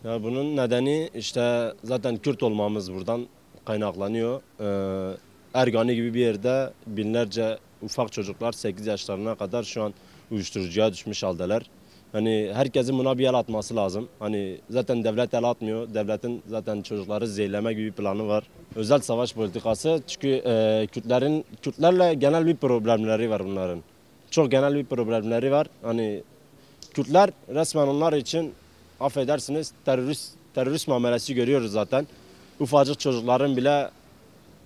Ya bunun nedeni işte zaten Kürt olmamız buradan kaynaklanıyor. Ergani gibi bir yerde binlerce ufak çocuklar 8 yaşlarına kadar şu an uyuşturucuya düşmüş haldeler. Hani herkesin buna bir el atması lazım. Hani zaten devlet el atmıyor. Devletin zaten çocukları zehirleme gibi bir planı var. Özel savaş politikası çünkü Kürtlerle genel bir problemleri var bunların. Çok genel bir problemleri var. Hani Kürtler resmen onlar için affedersiniz terörist muamelesi görüyoruz zaten. Ufacık çocukların bile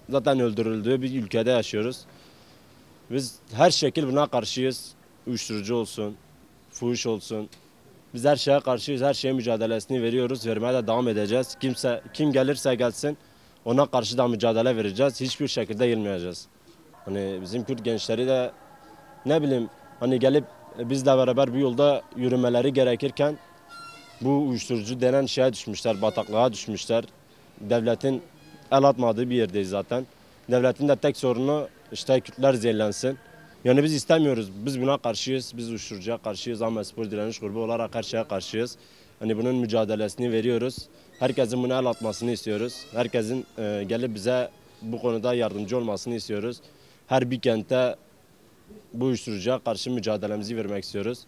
zaten öldürüldüğü bir ülkede yaşıyoruz. Biz her şekil buna karşıyız. Uyuşturucu olsun, fuhuş olsun. Biz her şeye karşıyız, her şeye mücadelesini veriyoruz, vermeye de devam edeceğiz. Kim gelirse gelsin ona karşı da mücadele vereceğiz. Hiçbir şekilde yılmayacağız. Hani bizim Kürt gençleri de ne bileyim hani gelip bizle beraber bir yolda yürümeleri gerekirken bu uyuşturucu denen şeye düşmüşler, bataklığa düşmüşler. Devletin el atmadığı bir yerdeyiz zaten. Devletin de tek sorunu işte Kürtler zehirlensin. Yani biz istemiyoruz. Biz buna karşıyız. Biz uyuşturucuya karşıyız. Ahmetspor Direniş Grubu olarak her şeye karşıyız. Hani bunun mücadelesini veriyoruz. Herkesin buna el atmasını istiyoruz. Herkesin gelip bize bu konuda yardımcı olmasını istiyoruz. Her bir kente bu uyuşturucuya karşı mücadelemizi vermek istiyoruz.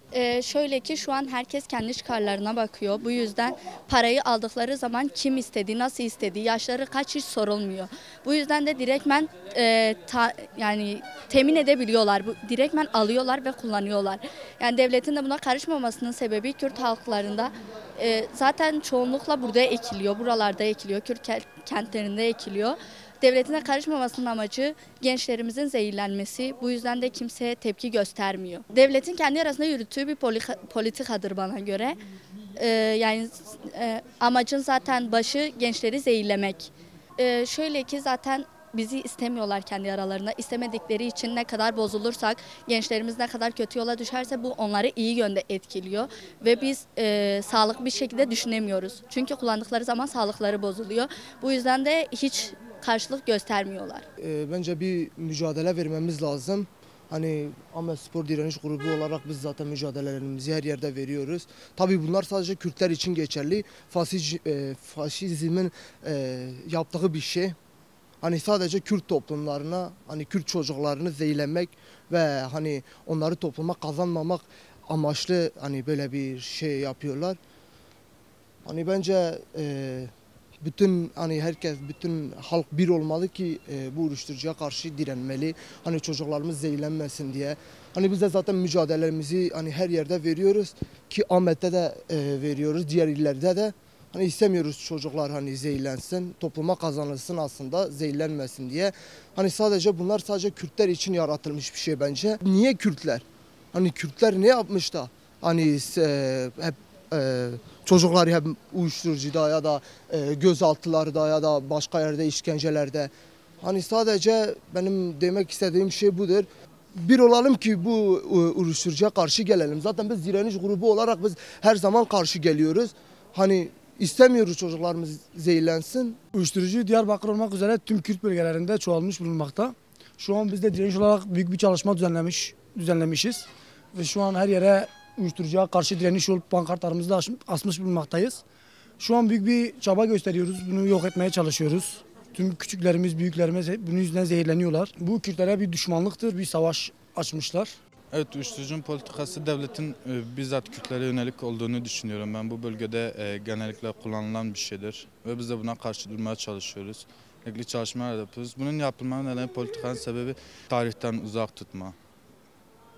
Şöyle ki şu an herkes kendi çıkarlarına bakıyor. Bu yüzden parayı aldıkları zaman kim istedi, nasıl istedi, yaşları kaç hiç sorulmuyor. Bu yüzden de direktmen yani temin edebiliyorlar. Direktmen alıyorlar ve kullanıyorlar. Yani devletin de buna karışmamasının sebebi Kürt halklarında zaten çoğunlukla burada ekiliyor, buralarda ekiliyor, Kürt kentlerinde ekiliyor. Devletin de karışmamasının amacı gençlerimizin zehirlenmesi. Bu yüzden de kimseye tepki göstermiyor. Devletin kendi arasında yürüttüğü bir politikadır bana göre. Yani amacın zaten başı gençleri zehirlemek. Şöyle ki zaten bizi istemiyorlar kendi aralarında. İstemedikleri için ne kadar bozulursak, gençlerimiz ne kadar kötü yola düşerse bu onları iyi yönde etkiliyor. Ve biz sağlıklı bir şekilde düşünemiyoruz. Çünkü kullandıkları zaman sağlıkları bozuluyor. Bu yüzden de hiç karşılık göstermiyorlar. Bence bir mücadele vermemiz lazım. Hani Ahmetspor Direniş Grubu olarak biz zaten mücadelelerimizi her yerde veriyoruz. Tabii bunlar sadece Kürtler için geçerli. Faşizmin yaptığı bir şey. Hani sadece Kürt toplumlarına, hani Kürt çocuklarını zehirlemek ve hani onları topluma kazanmamak amaçlı hani böyle bir şey yapıyorlar. Hani bence bütün hani herkes, bütün halk bir olmalı ki bu uyuşturucuya karşı direnmeli. Hani çocuklarımız zehirlenmesin diye. Hani biz de zaten mücadelelerimizi hani her yerde veriyoruz ki Ahmet'te de veriyoruz, diğer illerde de. Hani istemiyoruz çocuklar hani zehirlensin, topluma kazanılsın aslında zehirlenmesin diye. Hani bunlar sadece Kürtler için yaratılmış bir şey bence. Niye Kürtler? Hani Kürtler ne yapmış da? Hani hep çocukları hep uyuşturucuda ya da gözaltılarda ya da başka yerde işkencelerde. Hani sadece benim demek istediğim şey budur. Bir olalım ki bu uyuşturucuya karşı gelelim. Zaten biz direniş grubu olarak biz her zaman karşı geliyoruz. Hani istemiyoruz çocuklarımız zehirlensin. Uyuşturucu Diyarbakır olmak üzere tüm Kürt bölgelerinde çoğalmış bulunmakta. Şu an biz de direniş olarak büyük bir çalışma düzenlemişiz. Ve şu an her yere uyuşturucuya karşı direniş olup pankartlarımızı da asmış bulunmaktayız. Şu an büyük bir çaba gösteriyoruz. Bunu yok etmeye çalışıyoruz. Tüm küçüklerimiz, büyüklerimiz bunun yüzünden zehirleniyorlar. Bu Kürtlere bir düşmanlıktır, bir savaş açmışlar. Evet, uyuşturucunun politikası devletin bizzat Kürtlere yönelik olduğunu düşünüyorum. Ben bu bölgede genellikle kullanılan bir şeydir. Ve biz de buna karşı durmaya çalışıyoruz. Ekli çalışmalar yapıyoruz. Bunun yapılma nedeni politikanın sebebi tarihten uzak tutma.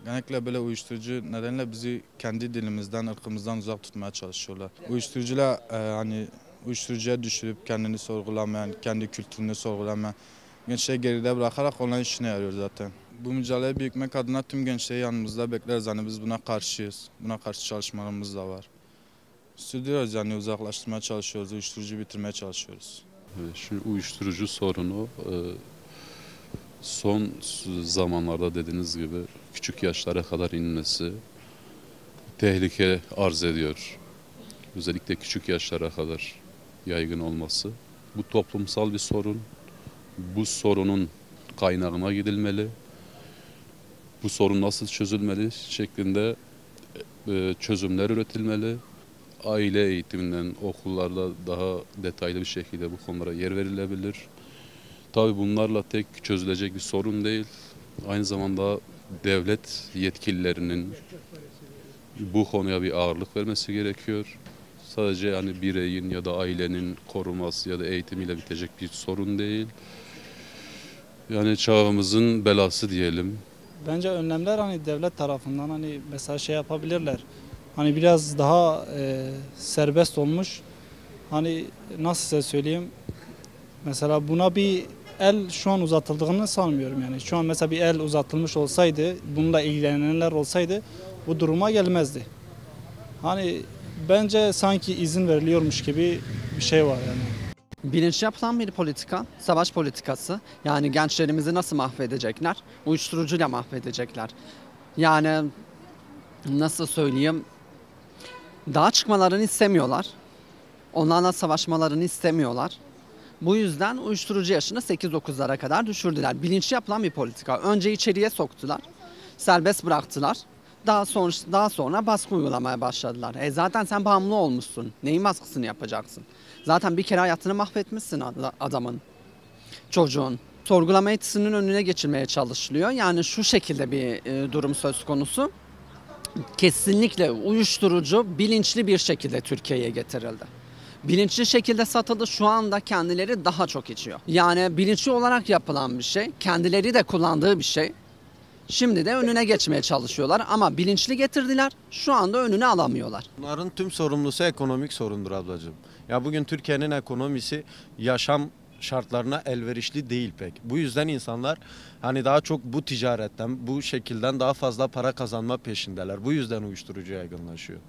Genellikle böyle uyuşturucu nedeniyle bizi kendi dilimizden, ırkımızdan uzak tutmaya çalışıyorlar. Hani uyuşturucuya düşürüp kendini sorgulamayan, kendi kültürünü sorgulamayan gençleri geride bırakarak onların işine yarıyor zaten. Bu mücadeleyi büyütmek adına tüm gençleri yanımızda bekleriz. Hani biz buna karşıyız. Buna karşı çalışmalarımız da var. Sürdürüyoruz yani uzaklaştırmaya çalışıyoruz, uyuşturucu bitirmeye çalışıyoruz. Şu uyuşturucu sorunu son zamanlarda dediğiniz gibi küçük yaşlara kadar inmesi tehlike arz ediyor. Özellikle küçük yaşlara kadar yaygın olması. Bu toplumsal bir sorun. Bu sorunun kaynağına gidilmeli. Bu sorun nasıl çözülmeli şeklinde çözümler üretilmeli. aile eğitiminden okullarda daha detaylı bir şekilde bu konulara yer verilebilir. Tabii bunlarla tek çözülecek bir sorun değil. Aynı zamanda devlet yetkililerinin bu konuya bir ağırlık vermesi gerekiyor. Sadece yani bireyin ya da ailenin koruması ya da eğitimiyle bitecek bir sorun değil. Yani çağımızın belası diyelim. Bence önlemler hani devlet tarafından hani mesela şey yapabilirler. Hani biraz daha serbest olmuş. Hani nasıl size söyleyeyim? Mesela buna bir el şu an uzatıldığını sanmıyorum yani. Şu an mesela bir el uzatılmış olsaydı, bununla ilgilenenler olsaydı bu duruma gelmezdi. Hani bence sanki izin veriliyormuş gibi bir şey var yani. Bilinçli yapılan bir politika, savaş politikası. Yani gençlerimizi nasıl mahvedecekler? Uyuşturucuyla mahvedecekler. Yani nasıl söyleyeyim? Dağa çıkmalarını istemiyorlar. Onlarla savaşmalarını istemiyorlar. Bu yüzden uyuşturucu yaşını 8-9'lara kadar düşürdüler. Bilinçli yapılan bir politika. Önce içeriye soktular, serbest bıraktılar. Daha sonra baskı uygulamaya başladılar. Zaten sen bağımlı olmuşsun. Neyin baskısını yapacaksın? Zaten bir kere hayatını mahvetmişsin adamın, çocuğun. Sorgulama yetisinin önüne geçilmeye çalışılıyor. Yani şu şekilde bir durum söz konusu. Kesinlikle uyuşturucu bilinçli bir şekilde Türkiye'ye getirildi. Bilinçli şekilde satıldı, şu anda kendileri daha çok içiyor. Yani bilinçli olarak yapılan bir şey, kendileri de kullandığı bir şey. Şimdi de önüne geçmeye çalışıyorlar ama bilinçli getirdiler, şu anda önüne alamıyorlar. Bunların tüm sorumlusu ekonomik sorundur ablacığım. Ya bugün Türkiye'nin ekonomisi yaşam şartlarına elverişli değil pek. Bu yüzden insanlar hani daha çok bu ticaretten, bu şekilden daha fazla para kazanma peşindeler. Bu yüzden uyuşturucu yaygınlaşıyor.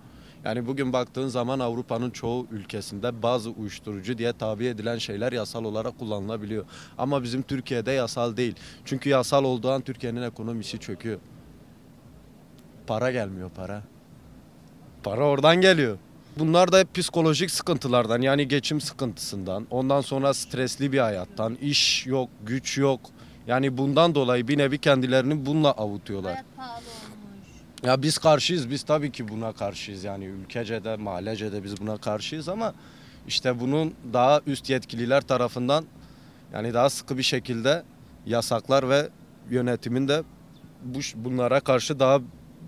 Yani bugün baktığın zaman Avrupa'nın çoğu ülkesinde bazı uyuşturucu diye tabi edilen şeyler yasal olarak kullanılabiliyor. Ama bizim Türkiye'de yasal değil. Çünkü yasal olduğu an Türkiye'nin ekonomisi çöküyor. Para gelmiyor, para. Para oradan geliyor. Bunlar da hep psikolojik sıkıntılardan, yani geçim sıkıntısından, ondan sonra stresli bir hayattan, iş yok, güç yok. Yani bundan dolayı bir nevi kendilerini bununla avutuyorlar. Hayat pahalı olmuş. Ya biz karşıyız, biz tabii ki buna karşıyız. Yani ülkece de, mahallece de biz buna karşıyız ama işte bunun daha üst yetkililer tarafından yani daha sıkı bir şekilde yasaklar ve yönetimin de bunlara karşı daha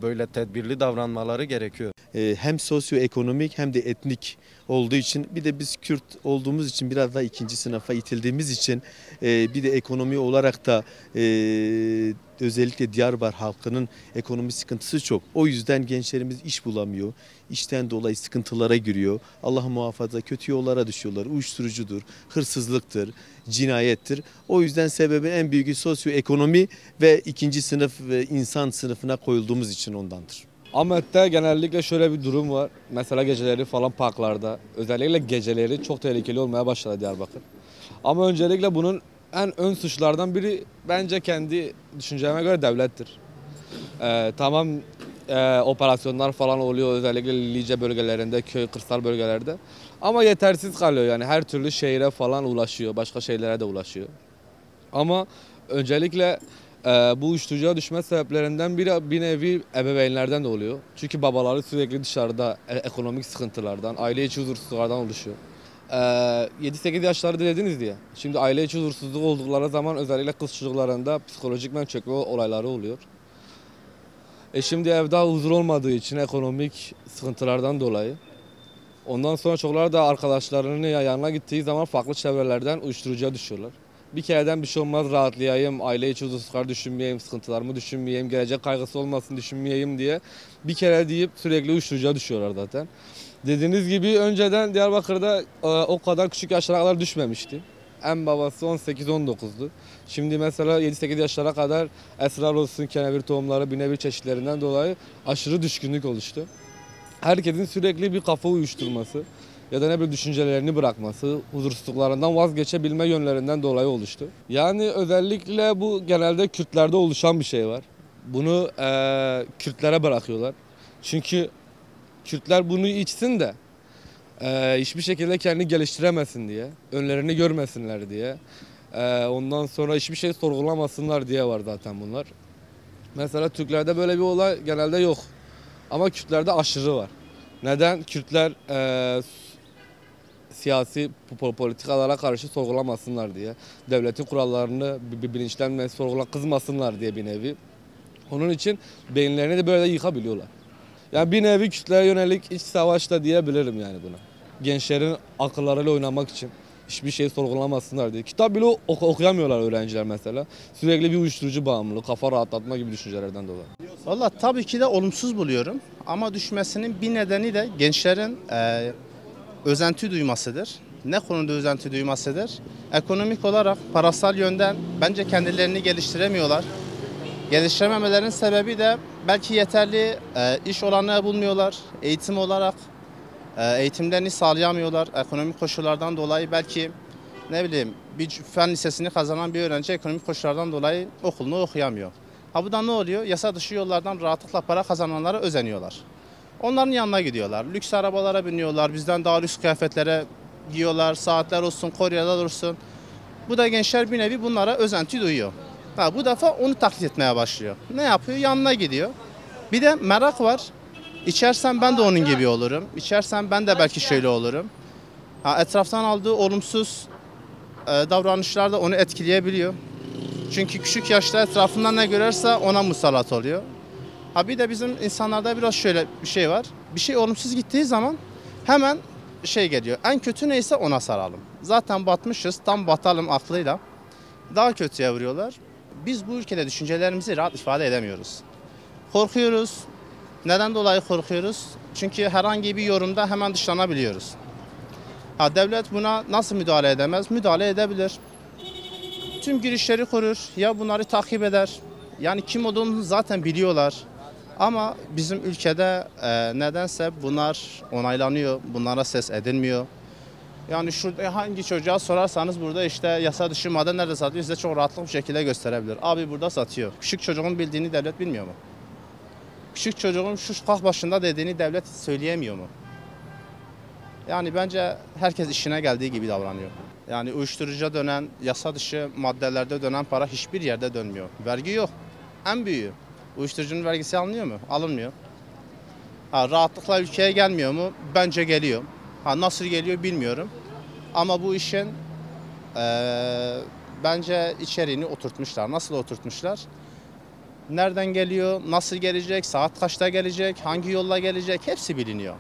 böyle tedbirli davranmaları gerekiyor. Hem sosyoekonomik hem de etnik olduğu için, bir de biz Kürt olduğumuz için, biraz daha ikinci sınıfa itildiğimiz için, bir de ekonomi olarak da özellikle Diyarbakır halkının ekonomi sıkıntısı çok. O yüzden gençlerimiz iş bulamıyor. İşten dolayı sıkıntılara giriyor. Allah muhafaza kötü yollara düşüyorlar. Uyuşturucudur, hırsızlıktır, cinayettir. O yüzden sebebi en büyüğü sosyoekonomi ve ikinci sınıf ve insan sınıfına koyulduğumuz için ondandır. Ahmet'te genellikle şöyle bir durum var. Mesela geceleri falan parklarda, özellikle geceleri çok tehlikeli olmaya başladı Diyarbakır. Ama öncelikle bunun en ön suçlardan biri bence kendi düşünceme göre devlettir. Tamam, operasyonlar falan oluyor özellikle Lice bölgelerinde, köy, kırsal bölgelerde. Ama yetersiz kalıyor, yani her türlü şehire falan ulaşıyor, başka şeylere de ulaşıyor. Ama öncelikle bu uyuşturucuya düşme sebeplerinden biri bir nevi ebeveynlerden de oluyor. Çünkü babaları sürekli dışarıda ekonomik sıkıntılardan, aile içi huzursuzluklardan oluşuyor. 7-8 yaşları dediniz diye. Şimdi aile içi huzursuzluk oldukları zaman özellikle kız çocuklarında psikolojik çökme olayları oluyor. Şimdi evde huzur olmadığı için ekonomik sıkıntılardan dolayı. Ondan sonra çocuklar da arkadaşlarının yanına gittiği zaman farklı çevrelerden uyuşturucuya düşüyorlar. Bir kereden bir şey olmaz, rahatlayayım, aile içi huzursuzluklar düşünmeyeyim, sıkıntılarımı düşünmeyeyim, gelecek kaygısı olmasın düşünmeyeyim diye bir kere deyip sürekli uyuşturucuya düşüyorlar zaten. Dediğiniz gibi önceden Diyarbakır'da o kadar küçük yaşlara kadar düşmemişti. En babası 18-19'du. Şimdi mesela 7-8 yaşlara kadar esrar olsun, kenevir tohumları, binevir çeşitlerinden dolayı aşırı düşkünlük oluştu. Herkesin sürekli bir kafa uyuşturması ya da ne bir düşüncelerini bırakması, huzursuzluklarından vazgeçebilme yönlerinden dolayı oluştu. Yani özellikle bu genelde Kürtlerde oluşan bir şey var. Bunu Kürtlere bırakıyorlar. Çünkü Kürtler bunu içsin de hiçbir şekilde kendini geliştiremesin diye, önlerini görmesinler diye, ondan sonra hiçbir şey sorgulamasınlar diye var zaten bunlar. Mesela Türklerde böyle bir olay genelde yok ama Kürtlerde aşırı var. Neden? Kürtler siyasi politikalara karşı sorgulamasınlar diye. Devletin kurallarını bilinçlenmesi, kızmasınlar diye bir nevi. Onun için beyinlerini de böyle yıkabiliyorlar. Yani bir nevi Kürtlere yönelik iç savaş da diyebilirim yani buna. Gençlerin akıllarıyla oynamak için hiçbir şey sorgulamasınlar diye. Kitap bile okuyamıyorlar öğrenciler mesela. Sürekli bir uyuşturucu bağımlılığı, kafa rahatlatma gibi düşüncelerden dolayı. Valla tabii ki de olumsuz buluyorum. Ama düşmesinin bir nedeni de gençlerin özenti duymasıdır. Ne konuda özenti duymasıdır? Ekonomik olarak, parasal yönden bence kendilerini geliştiremiyorlar. Geliştirememelerinin sebebi de belki yeterli iş olanağı bulmuyorlar. Eğitim olarak eğitimlerini sağlayamıyorlar. Ekonomik koşullardan dolayı belki ne bileyim bir fen lisesini kazanan bir öğrenci ekonomik koşullardan dolayı okulunu okuyamıyor. Ha bu da ne oluyor? Yasa dışı yollardan rahatlıkla para kazananlara özeniyorlar. Onların yanına gidiyorlar. Lüks arabalara biniyorlar. Bizden daha lüks kıyafetlere giyiyorlar. Saatler olsun, kolyeler olsun. Bu da gençler bir nevi bunlara özenti duyuyor. Ha, bu defa onu taklit etmeye başlıyor. Ne yapıyor? Yanına gidiyor. Bir de merak var. İçersem ben de onun gibi olurum. İçersem ben de belki şöyle olurum. Ha, etraftan aldığı olumsuz davranışlar da onu etkileyebiliyor. Çünkü küçük yaşta etrafından ne görürse ona musallat oluyor. Ha bir de bizim insanlarda biraz şöyle bir şey var. Bir şey olumsuz gittiği zaman hemen şey geliyor. En kötü neyse ona saralım. Zaten batmışız, tam batalım aklıyla. Daha kötüye vuruyorlar. Biz bu ülkede düşüncelerimizi rahat ifade edemiyoruz. Korkuyoruz. Neden dolayı korkuyoruz? Çünkü herhangi bir yorumda hemen dışlanabiliyoruz. Ha, devlet buna nasıl müdahale edemez? Müdahale edebilir. Tüm girişleri korur. Ya bunları takip eder. Yani kim olduğunu zaten biliyorlar. Ama bizim ülkede nedense bunlar onaylanıyor. Bunlara ses edilmiyor. Yani şurada hangi çocuğa sorarsanız burada işte yasa dışı madde nerede satıyor size çok rahatlıkla bir şekilde gösterebilir. Abi burada satıyor. Küçük çocuğun bildiğini devlet bilmiyor mu? Küçük çocuğun şu sokak başında dediğini devlet söyleyemiyor mu? Yani bence herkes işine geldiği gibi davranıyor. Yani uyuşturucuya dönen, yasa dışı maddelerde dönen para hiçbir yerde dönmüyor. Vergi yok. En büyüğü. Uyuşturucunun vergisi alınıyor mu? Alınmıyor. Ha, rahatlıkla ülkeye gelmiyor mu? Bence geliyor. Ha, nasıl geliyor bilmiyorum. Ama bu işin bence içeriğini oturtmuşlar. Nasıl oturtmuşlar? Nereden geliyor, nasıl gelecek, saat kaçta gelecek, hangi yolla gelecek hepsi biliniyor.